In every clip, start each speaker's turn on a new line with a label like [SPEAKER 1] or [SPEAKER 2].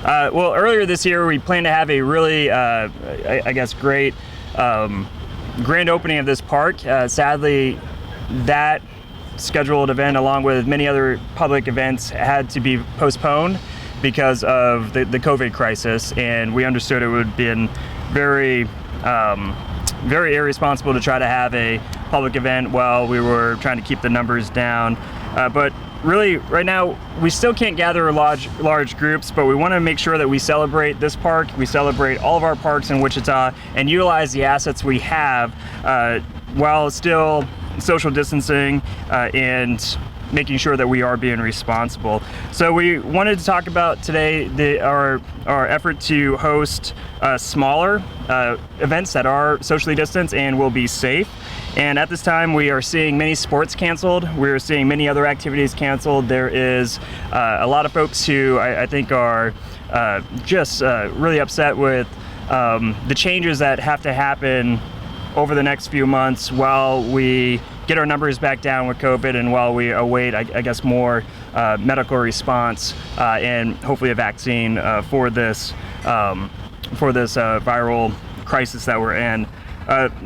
[SPEAKER 1] Well, earlier this year, we planned to have a really, great grand opening of this park. Sadly, that scheduled event, along with many other public events, had to be postponed because of the COVID crisis, and we understood it would have been very irresponsible to try to have a public event while we were trying to keep the numbers down. But really, right now, we still can't gather large groups, but we want to make sure that we celebrate this park, we celebrate all of our parks in Wichita, and utilize the assets we have while still social distancing and making sure that we are being responsible. So we wanted to talk about today our effort to host smaller events that are socially distanced and will be safe. And at this time, we are seeing many sports canceled. We're seeing many other activities canceled. There is a lot of folks who I think are just really upset with the changes that have to happen over the next few months while we get our numbers back down with COVID and while we await, I guess, more medical response and hopefully a vaccine for this viral crisis that we're in.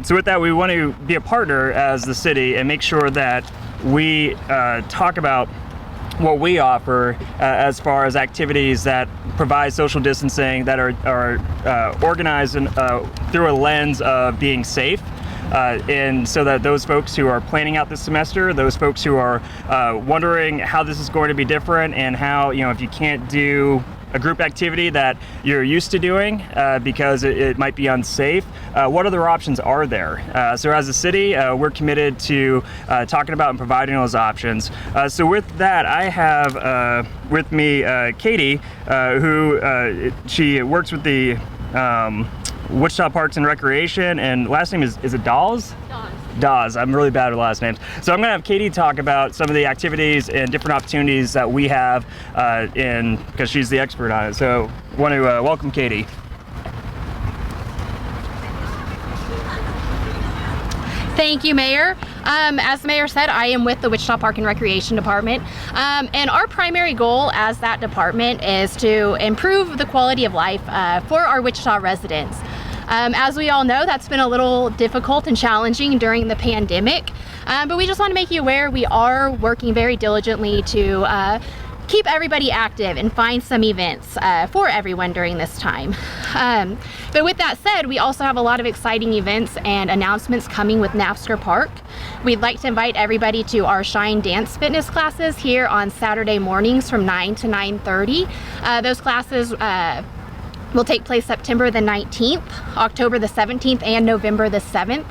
[SPEAKER 1] So with that, we want to be a partner as the city and make sure that we talk about what we offer as far as activities that provide social distancing, that are organized through a lens of being safe. And so that those folks who are planning out this semester, those folks who are wondering how this is going to be different and how, if you can't do a group activity that you're used to doing because it might be unsafe, what other options are there? So as a city, we're committed to talking about and providing those options. So with that, I have with me Katie, who she works with the Wichita Parks and Recreation, and last name is it Dawes? Dawes. I'm really bad with last names. So I'm going to have Katie talk about some of the activities and different opportunities that we have because she's the expert on it. So I want to welcome Katie.
[SPEAKER 2] Thank you, Mayor. As the Mayor said, I am with the Wichita Park and Recreation Department, and our primary goal as that department is to improve the quality of life for our Wichita residents. As we all know, that's been a little difficult and challenging during the pandemic, but we just want to make you aware we are working very diligently to keep everybody active and find some events for everyone during this time. But with that said, we also have a lot of exciting events and announcements coming with NAFSCAR Park. We'd like to invite everybody to our Shine Dance fitness classes here on Saturday mornings from 9 to 9:30. Those classes will take place September the 19th, October the 17th, and November the 7th.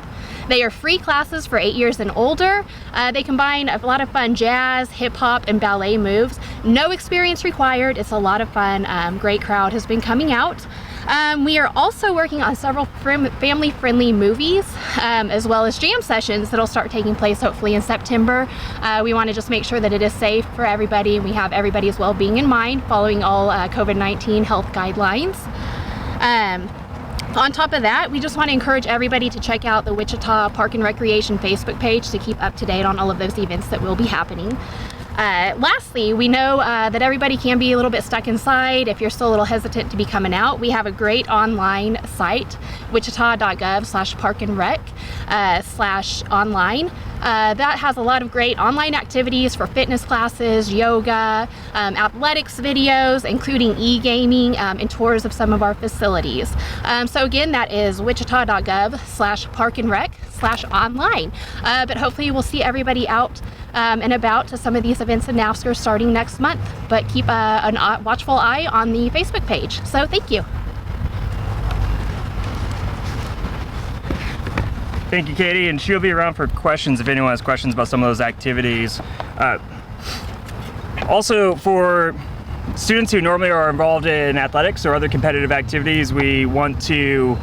[SPEAKER 2] They are free classes for 8 years and older. They combine a lot of fun jazz, hip hop, and ballet moves. No experience required. It's a lot of fun. Great crowd has been coming out. We are also working on several family-friendly movies, as well as jam sessions that'll start taking place hopefully in September. We want to just make sure that it is safe for everybody, and we have everybody's well-being in mind, following all COVID-19 health guidelines. On top of that, we just want to encourage everybody to check out the Wichita Park and Recreation Facebook page to keep up to date on all of those events that will be happening. Lastly, we know that everybody can be a little bit stuck inside. If you're still a little hesitant to be coming out, we have a great online site, wichita.gov/parkandrec/online. That has a lot of great online activities for fitness classes, yoga, athletics videos, including e-gaming, and tours of some of our facilities. So again, that is wichita.gov/parkandrec/online. But hopefully we'll see everybody out and about to some of these events in NAFSCAR starting next month. But keep a watchful eye on the Facebook page. So thank you.
[SPEAKER 1] Thank you, Katie, and she'll be around for questions if anyone has questions about some of those activities. Also, for students who normally are involved in athletics or other competitive activities, we want to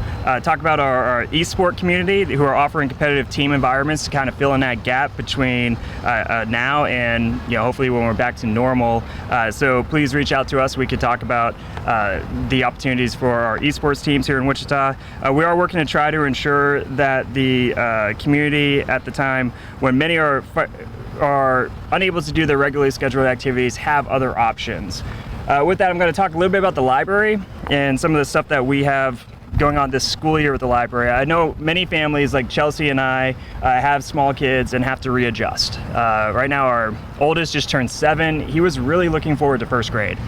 [SPEAKER 1] talk about our eSport community who are offering competitive team environments to kind of fill in that gap between now and hopefully when we're back to normal. So please reach out to us. We could talk about the opportunities for our esports teams here in Wichita. We are working to try to ensure that the community at the time when many are unable to do their regularly scheduled activities have other options. With that, I'm going to talk a little bit about the library and some of the stuff that we have going on this school year with the library. I know many families like Chelsea and I have small kids and have to readjust. Right now our oldest just turned 7. He was really looking forward to first grade.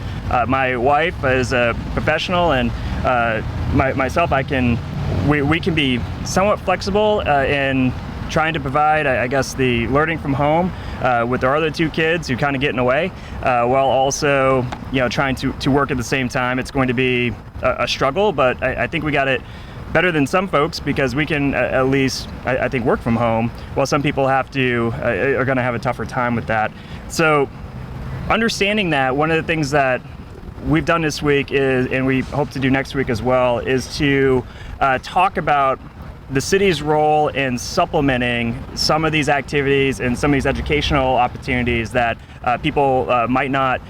[SPEAKER 1] My wife is a professional, and myself, we can be somewhat flexible in trying to provide, I guess, the learning from home with our other 2 kids who kind of get in the way, while also, trying to work at the same time. It's going to be a struggle, but I think we got it better than some folks because we can at least, I think, work from home, while some people are going to have a tougher time with that. So understanding that, one of the things that we've done this week is, and we hope to do next week as well, is to talk about the city's role in supplementing some of these activities and some of these educational opportunities that people might not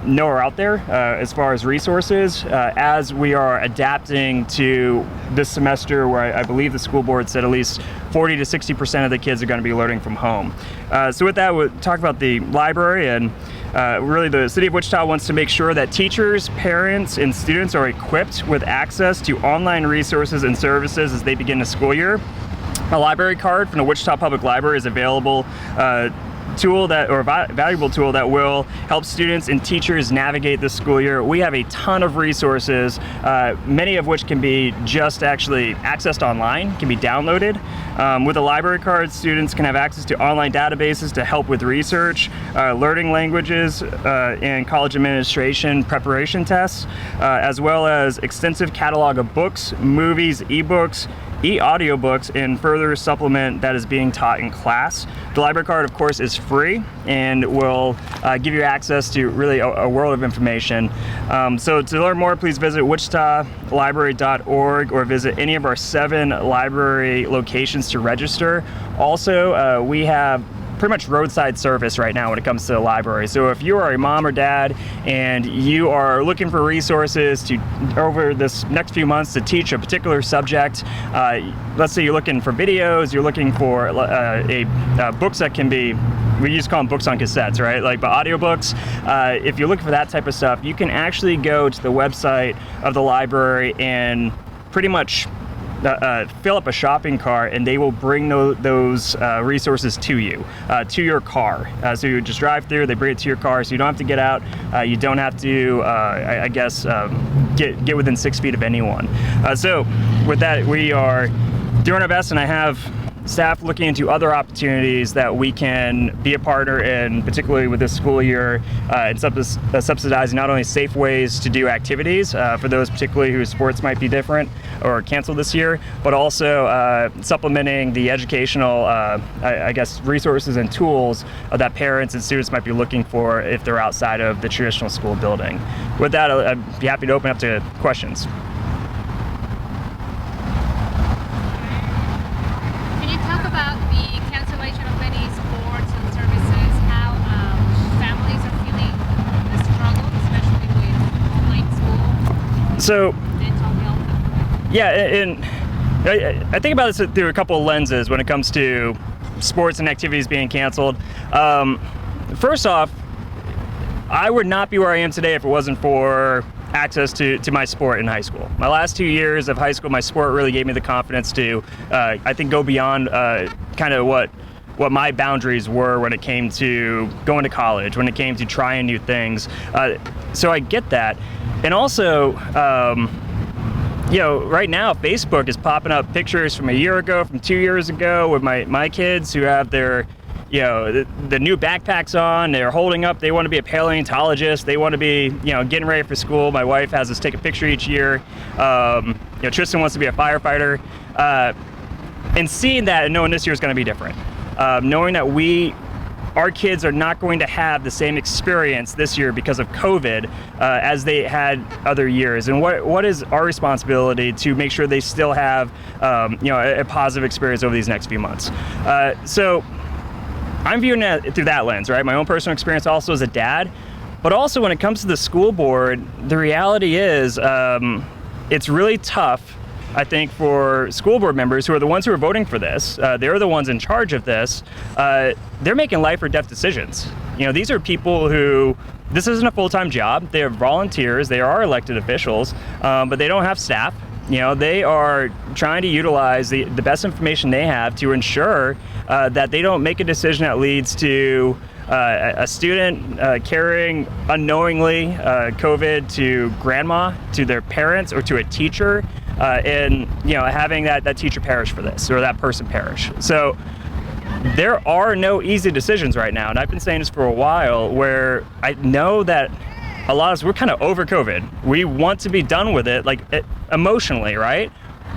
[SPEAKER 1] know are out there as far as resources, as we are adapting to this semester, where I believe the school board said at least 40 to 60% of the kids are going to be learning from home. So with that, we'll talk about the library, and really the city of Wichita wants to make sure that teachers, parents, and students are equipped with access to online resources and services as they begin the school year. A library card from the Wichita Public Library is available valuable tool that will help students and teachers navigate the school year. We have a ton of resources, many of which can be just actually accessed online, can be downloaded. With a library card, students can have access to online databases to help with research, learning languages, and college administration preparation tests, as well as extensive catalog of books, movies, ebooks, e-audiobooks, and further supplement that is being taught in class. The library card, of course, is free and will give you access to really a world of information. So to learn more, please visit wichitalibrary.org or visit any of our 7 library locations to register. Also, we have pretty much roadside service right now when it comes to the library. So if you are a mom or dad and you are looking for resources over this next few months to teach a particular subject, let's say you're looking for videos, you're looking for books that can be, we used to call them books on cassettes, right? But audiobooks. If you're looking for that type of stuff, you can actually go to the website of the library and pretty much fill up a shopping cart, and they will bring those resources to you, to your car. So you just drive through, they bring it to your car, so you don't have to get out, you don't have to, get within 6 feet of anyone. So with that, we are doing our best, and I have staff looking into other opportunities that we can be a partner in, particularly with this school year, and subsidizing not only safe ways to do activities for those particularly whose sports might be different or canceled this year, but also supplementing the educational, resources and tools that parents and students might be looking for if they're outside of the traditional school building. With that, I'd be happy to open up to questions.
[SPEAKER 3] About the cancellation of many sports and services, how families are feeling the struggle, especially with online school,
[SPEAKER 1] so
[SPEAKER 3] mental health.
[SPEAKER 1] Yeah, and I think about this through a couple of lenses when it comes to sports and activities being canceled. First off, I would not be where I am today if it wasn't for access to my sport in high school. My last 2 years of high school, my sport really gave me the confidence to, I think, go beyond kind of what my boundaries were when it came to going to college, when it came to trying new things. So I get that. And also, right now Facebook is popping up pictures from a year ago, from 2 years ago, with my kids who have their the new backpacks on, they're holding up, they want to be a paleontologist, they want to be, getting ready for school. My wife has us take a picture each year. Tristan wants to be a firefighter. And seeing that and knowing this year is going to be different. Knowing that our kids are not going to have the same experience this year because of COVID as they had other years. And what is our responsibility to make sure they still have, a positive experience over these next few months? So I'm viewing it through that lens, right? My own personal experience also as a dad, but also when it comes to the school board, the reality is it's really tough, I think, for school board members who are the ones who are voting for this. They're the ones in charge of this. They're making life or death decisions. These are people who this isn't a full-time job. They are volunteers. They are elected officials, but they don't have staff. You know, they are trying to utilize the best information they have to ensure that they don't make a decision that leads to a student carrying unknowingly COVID to grandma, to their parents, or to a teacher, and having that teacher perish for this, or that person perish. So there are no easy decisions right now, and I've been saying this for a while, where I know that a lot of us, we're kind of over COVID. We want to be done with it, emotionally, right?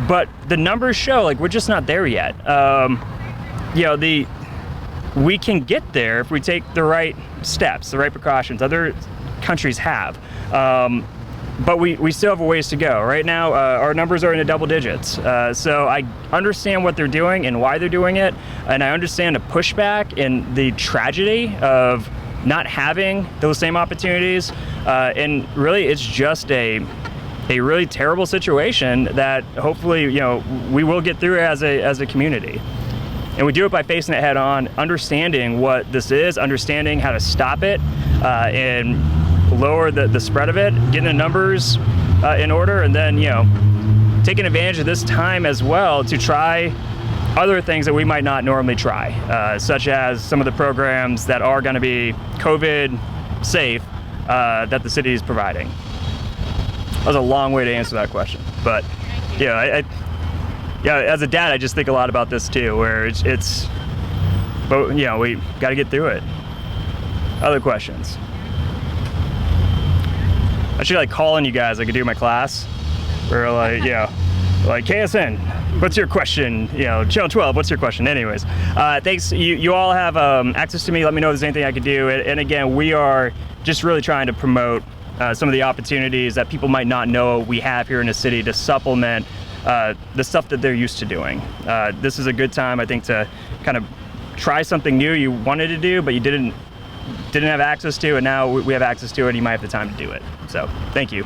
[SPEAKER 1] But the numbers show we're just not there yet. We can get there if we take the right steps, the right precautions. Other countries have. But we still have a ways to go. Right now, our numbers are in the double digits. So I understand what they're doing and why they're doing it. And I understand the pushback and the tragedy of not having those same opportunities. And really, it's just a really terrible situation that hopefully, we will get through as a community. And we do it by facing it head on, understanding what this is, understanding how to stop it, and lower the spread of it, getting the numbers in order, and then taking advantage of this time as well to try other things that we might not normally try, such as some of the programs that are going to be COVID safe that the city is providing. That was a long way to answer that question, but as a dad, I just think a lot about this too, where but we got to get through it. Other questions? I should call on you guys like I do in my class, where KSN, what's your question? Channel 12, what's your question? Anyways, thanks. You all have access to me. Let me know if there's anything I could do. And again, we are just really trying to promote some of the opportunities that people might not know we have here in the city to supplement the stuff that they're used to doing. This is a good time, I think, to kind of try something new you wanted to do, but you didn't have access to, and now we have access to it, and you might have the time to do it. So, thank you.